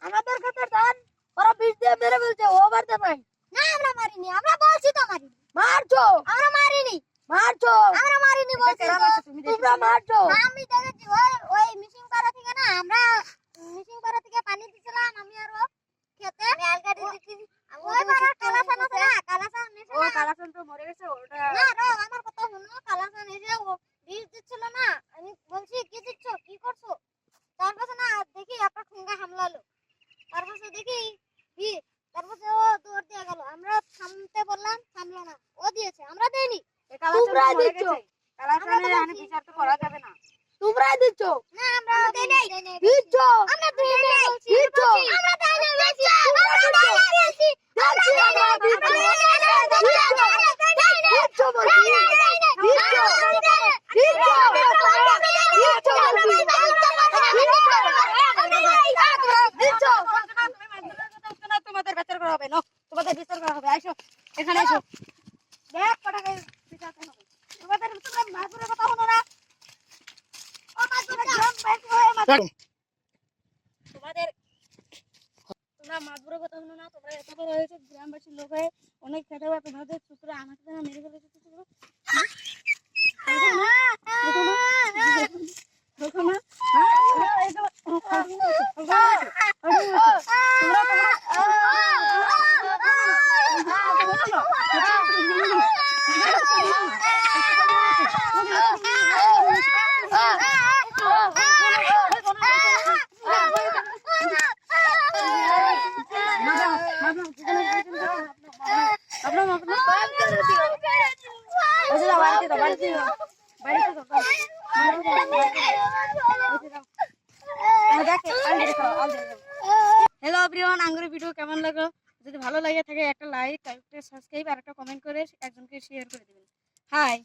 আমাদের ক্ষেতের ধান ওরা বীজ দিয়ে মেরে ফেলছে, ও মারতে নাই। না আমরা মারিনি, আমরা বলছি তো মারিনি। মারছো, আমরা মারিনি, মারছো, আমরা মারিনি বলছি তো। তোমরা মারছো। আমি দেখেছি ওই মিশিং পাড়া থেকে না, আমরা মিশিং পাড়া থেকে পানি দিছিলাম আমি আর ও খেতে। আমি আলগাড়ি দিছি ওই পাড়া কালাসান আছে না, কালাসান এসে ও কালাসান তো মরে গেছে ওটা। না রো আমার কথা শুনো, কালাসান এসে ও বীজ দিচ্ছিল না, আমি বলছি কি দিচ্ছ কি করছো, তারপর না দেখি একটা ঠুঙ্গা হামলালো, তারপর দেখি বীজ, তারপর ও দৌড় দিয়ে গেল, আমরা থামতে বললাম থামলো না, ও দিয়েছে আমরা দেইনি। তোমরা দিচ্ছ, কালাসানের আনে বিচার তো করা যাবে না। তোমরা দিচ্ছ না আমরা দেই নাই, দিচ্ছ, আমরা দেই নাই দিচ্ছ, আমরা দেই নাই বলছি, আমরা দেই নাই বলছি, আমরা দেই নাই তোমাদের বিচার করা হবে না, তোমাদের বিচার করা হবে। আসো এখানে এসো, দেখ কটাকে বিচার করা হবে তোমাদের। তোমরা মাছুরের কথা শোনো না, ও মাছুরের গ্রাম বেশি হয়ে তোমাদের, তোমরা মাছুরের কথা শোনো না। তোমরা এত বড় হয়েছে গ্রামবাসীর লোক হয়ে অনেক খেতে হবে, তোমাদের চুকরা আমাকে না মেরে ফেলেছে। হ্যালো এভরিওয়ান, আঙ্গুরের ভিডিও কেমন লাগলো? যদি ভালো লাগে থাকে একটা লাইক, একটা সাবস্ক্রাইব আর একটা কমেন্ট করে একজনকে শেয়ার করে দিবেন। হাই।